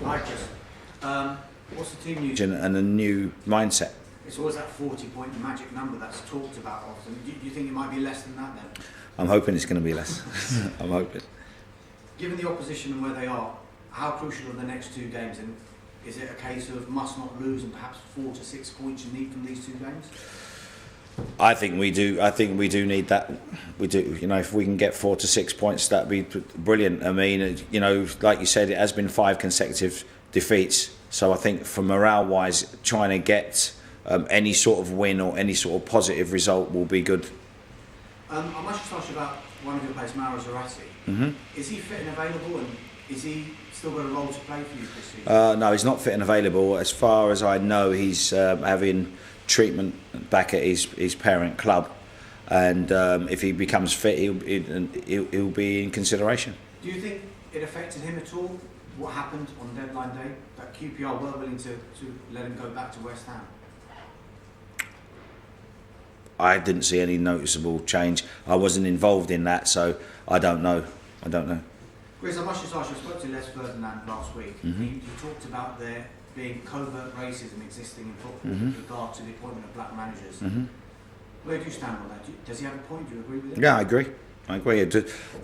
Hi, Chris. What's the team news? And a new mindset. It's always that 40-point magic number that's talked about often. Do you think it might be less than that then? I'm hoping it's going to be less. I'm hoping. Given the opposition and where they are, how crucial are the next two games? And is it a case of must not lose and perhaps 4 to 6 points you need from these two games? I think we do. I think we do need that. We do. You know, if we can get 4 to 6 points, that'd be brilliant. I mean, you know, like you said, it has been 5 consecutive defeats. So I think, for morale-wise, trying to get any sort of win or any sort of positive result will be good. I must just ask you about one of your players, Mauro Zarate. Mm-hmm. Is he fit and available, and is he still got a role to play for you this season? No, he's not fit and available. As far as I know, he's having treatment back at his parent club, and if he becomes fit, he'll be in consideration. Do you think it affected him at all, what happened on deadline day, that QPR were willing to let him go back to West Ham? I didn't see any noticeable change. I wasn't involved in that, so I don't know. Chris, I must just ask you, I spoke to Les Ferdinand last week. Mm-hmm. He talked about there being covert racism existing in football with regard to the appointment of black managers. Mm-hmm. Where do you stand on that? Does he have a point? Do you agree with it? Yeah, I agree.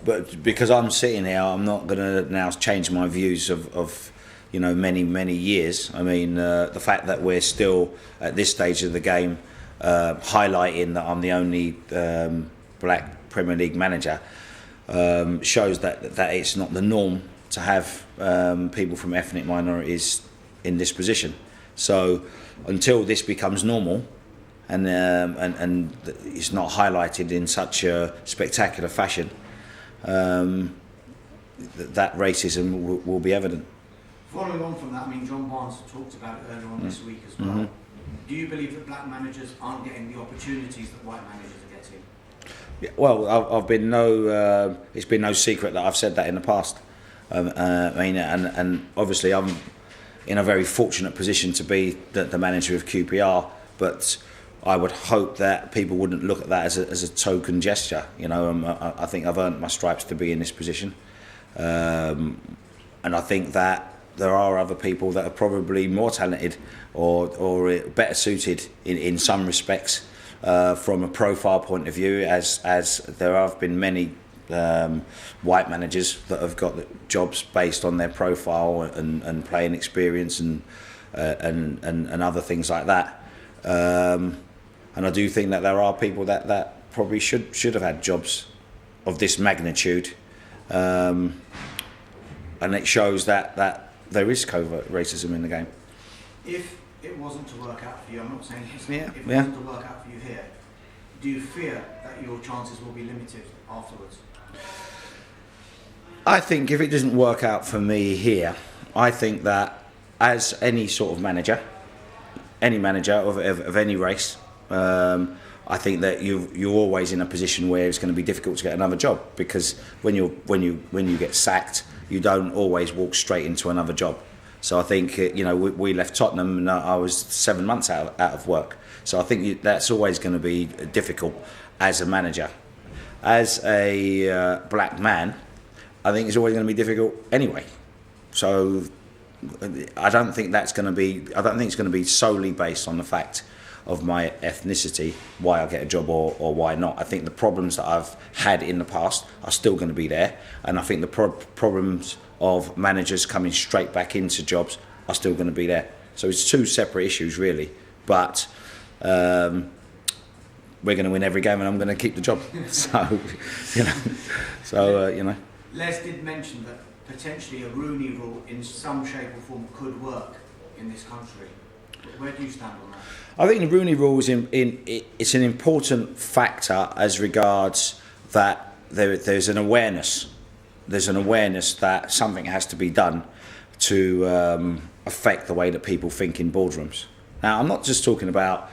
But because I'm sitting here, I'm not going to now change my views of you know, many years. I mean, the fact that we're still at this stage of the game highlighting that I'm the only black Premier League manager shows that it's not the norm to have people from ethnic minorities in this position. So until this becomes normal, and it's not highlighted in such a spectacular fashion, that racism will be evident. Following on from that, I mean, John Barnes talked about it earlier on this week as well. Mm-hmm. Do you believe that black managers aren't getting the opportunities that white managers are getting? Yeah, well, it's been no secret that I've said that in the past. I mean, and obviously I'm in a very fortunate position to be the manager of QPR, but I would hope that people wouldn't look at that as a token gesture. You know, I think I've earned my stripes to be in this position, and I think that there are other people that are probably more talented or better suited in some respects from a profile point of view, as there have been many white managers that have got jobs based on their profile and playing experience and other things like that. And I do think that there are people that probably should have had jobs of this magnitude, and it shows that there is covert racism in the game. If it wasn't to work out for you, I'm not saying this, if it Yeah. wasn't to work out for you here, do you fear that your chances will be limited afterwards? I think if it doesn't work out for me here, I think that as any sort of manager, any manager of any race, I think that you're always in a position where it's going to be difficult to get another job, because when you get sacked, you don't always walk straight into another job. So I think, you know, we left Tottenham and I was 7 months out of work. So I think that's always going to be difficult as a manager. As a black man, I think it's always going to be difficult anyway. So I don't think it's going to be solely based on the fact of my ethnicity, why I get a job or why not. I think the problems that I've had in the past are still going to be there, and I think the problems of managers coming straight back into jobs are still going to be there. So it's two separate issues really, but we're going to win every game and I'm going to keep the job. So, you know. Les did mention that potentially a Rooney rule in some shape or form could work in this country. Where do you stand on that? I think the Rooney rule is it's an important factor as regards that there's an awareness. There's an awareness that something has to be done to affect the way that people think in boardrooms. Now, I'm not just talking about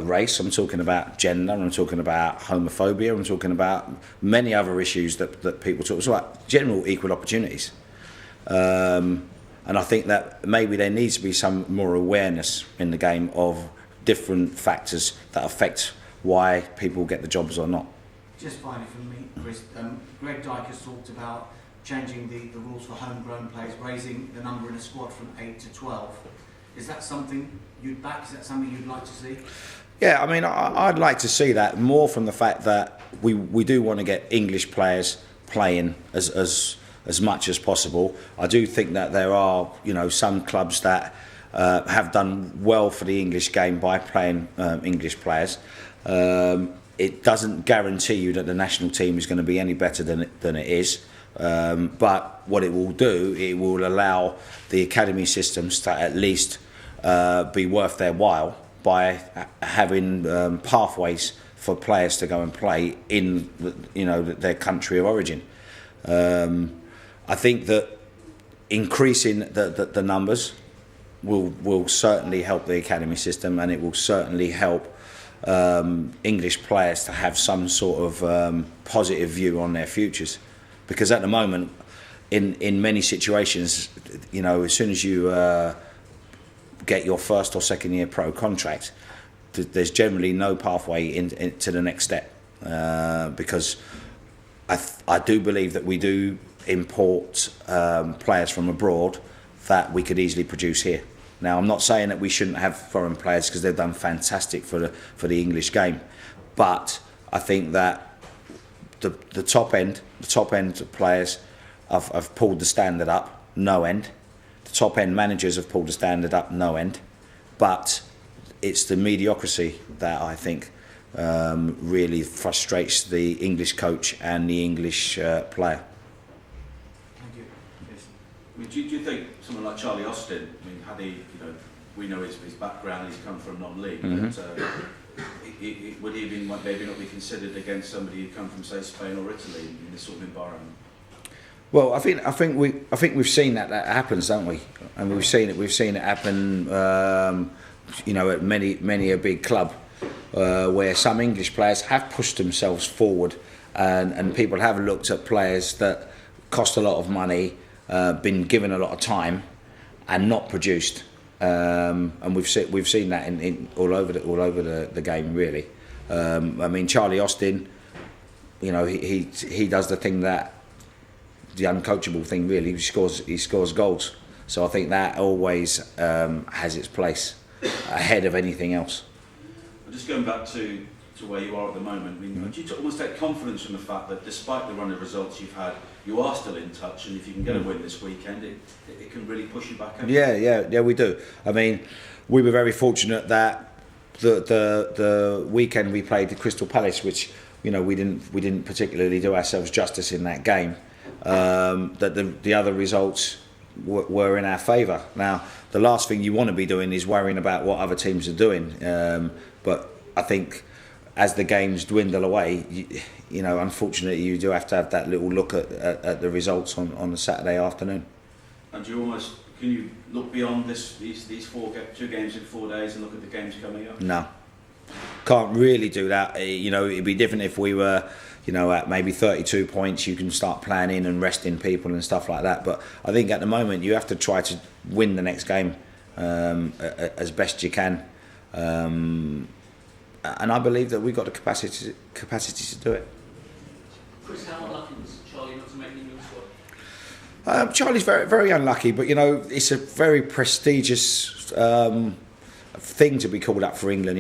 race, I'm talking about gender, I'm talking about homophobia, I'm talking about many other issues that people talk about. It's like general equal opportunities. And I think that maybe there needs to be some more awareness in the game of different factors that affect why people get the jobs or not. Just finally from me, Chris, Greg Dyke has talked about changing the rules for homegrown players, raising the number in a squad from 8 to 12. Is that something you'd back? Is that something you'd like to see? Yeah, I mean, I'd like to see that more from the fact that we do want to get English players playing as much as possible. I do think that there are, some clubs that have done well for the English game by playing English players. It doesn't guarantee you that the national team is going to be any better than it is. But what it will do, it will allow the academy systems to at least be worth their while by having pathways for players to go and play in their country of origin. I think that increasing the numbers will certainly help the academy system, and it will certainly help English players to have some sort of positive view on their futures. Because at the moment, in many situations, as soon as you get your first or second year pro contract, there's generally no pathway into the next step. Because I do believe that we do import players from abroad that we could easily produce here. Now, I'm not saying that we shouldn't have foreign players, because they've done fantastic for the English game, but I think that the top end of players have pulled the standard up no end. The top end managers have pulled the standard up no end, but it's the mediocrity that I think really frustrates the English coach and the English player. Thank you. Yes. I mean, do you think someone like Charlie Austin, I mean, had he, we know his background, he's come from non-league, but would he maybe not be considered against somebody who come from, say, Spain or Italy in this sort of environment? Well, I think we've seen that happens, don't we? And we've seen it happen, at many a big club where some English players have pushed themselves forward, and people have looked at players that cost a lot of money, been given a lot of time, and not produced. And we've seen that in all over the game, really. I mean, Charlie Austin, he does the thing that the uncoachable thing, really. He scores goals. So I think that always has its place ahead of anything else. Just going back to where you are at the moment, I mean, do you almost take confidence from the fact that despite the run of results you've had, you are still in touch, and if you can get a win this weekend, it can really push you back up? Yeah, we do. I mean, we were very fortunate that the weekend we played the Crystal Palace, which we didn't particularly do ourselves justice in that game. That the other results were in our favour. Now, the last thing you want to be doing is worrying about what other teams are doing. But I think as the games dwindle away, unfortunately, you do have to have that little look at the results on a Saturday afternoon. And can you look beyond these 2 games in 4 days and look at the games coming up? No, can't really do that. It'd be different if we were, at maybe 32 points. You can start planning and resting people and stuff like that. But I think at the moment you have to try to win the next game as best you can. And I believe that we've got the capacity to do it. Chris, how unlucky was Charlie not to make the England squad? Charlie's very, very unlucky, but it's a very prestigious thing to be called up for England.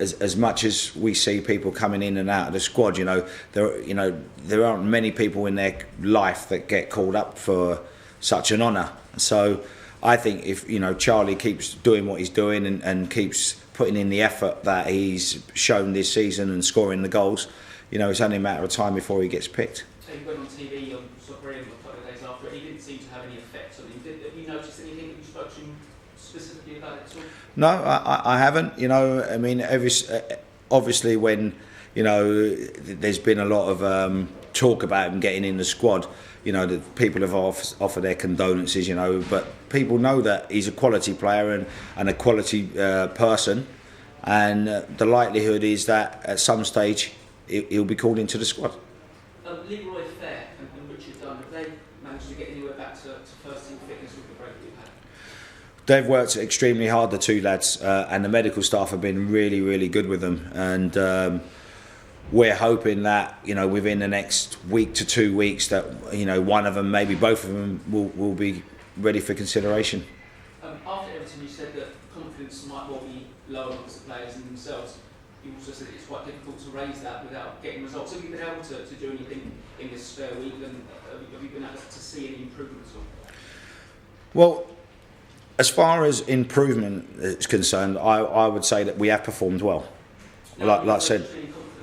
As much as we see people coming in and out of the squad, there aren't many people in their life that get called up for such an honour. So I think if Charlie keeps doing what he's doing and keeps putting in the effort that he's shown this season and scoring the goals, it's only a matter of time before he gets picked. So he went on TV on Soccer a couple of days after, and he didn't seem to have any effect on him. Have you noticed anything that you spoke to him specifically about it at all? No, I haven't. I mean, obviously when there's been a lot of talk about him getting in the squad, the people have offered their condolences, but people know that he's a quality player and a quality person, and the likelihood is that at some stage he'll be called into the squad. Leroy Fair and Richard Dunn, have they managed to get anywhere back to first team fitness with the break that you've had? They've worked extremely hard, the two lads, and the medical staff have been really, really good with them. And we're hoping that, you know, within the next week to 2 weeks that, you know, one of them, maybe both of them will be ready for consideration. After Everton, you said that confidence might well be low amongst the players and themselves. You also said that it's quite difficult to raise that without getting results. Have you been able to do anything in this spare week, and have you been able to see any improvements? Well, as far as improvement is concerned, I would say that we have performed well. Like I said,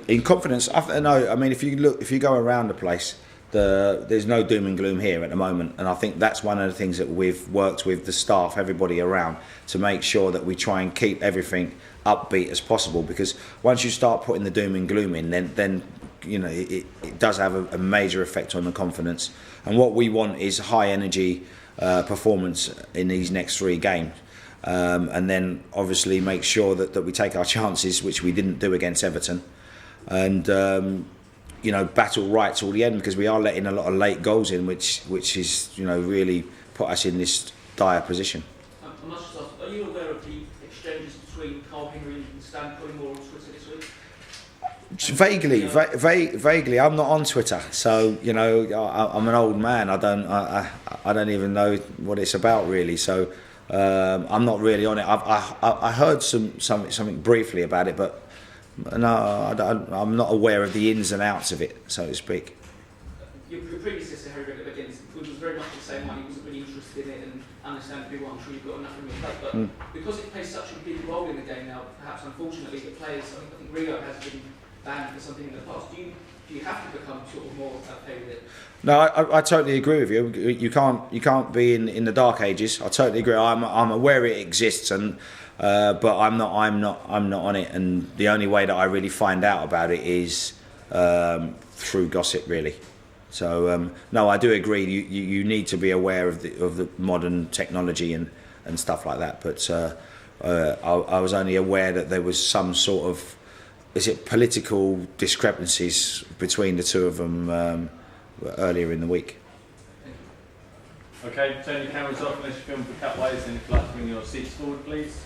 in confidence, no. I mean, if you go around the place, there's no doom and gloom here at the moment, and I think that's one of the things that we've worked with the staff, everybody around, to make sure that we try and keep everything upbeat as possible. Because once you start putting the doom and gloom in, then you know it does have a major effect on the confidence. And what we want is high energy performance in these next 3 games. And then obviously make sure that we take our chances, which we didn't do against Everton, and you know, battle right till the end, because we are letting a lot of late goals in, which is, you know, really put us in this dire position. I must just ask, are you aware of the exchanges between Carl Henry and Stan Collymore on Twitter this week? Vaguely. I'm not on Twitter, so you know, I'm an old man. I don't even know what it's about really. So I'm not really on it. I heard something briefly about it, but no, I'm not aware of the ins and outs of it, so to speak. Your predecessor, Harry Redknapp, was very much the same one. He wasn't really interested in it, and understandably, well, I'm sure you've got enough on your plate. But because it plays such a big role in the game now, perhaps unfortunately, the players, I think Rio has been banned for something in the past. Do you have to become sort of more okay with it? No, I totally agree with you. You can't be in the dark ages. I totally agree. I'm aware it exists, and but I'm not on it. And the only way that I really find out about it is through gossip, really. So no, I do agree. You need to be aware of the modern technology and stuff like that. But I was only aware that there was some sort of political discrepancies between the two of them earlier in the week. Okay, turn your cameras off unless you're filming for cutaways, and if you'd like to bring your seats forward, please.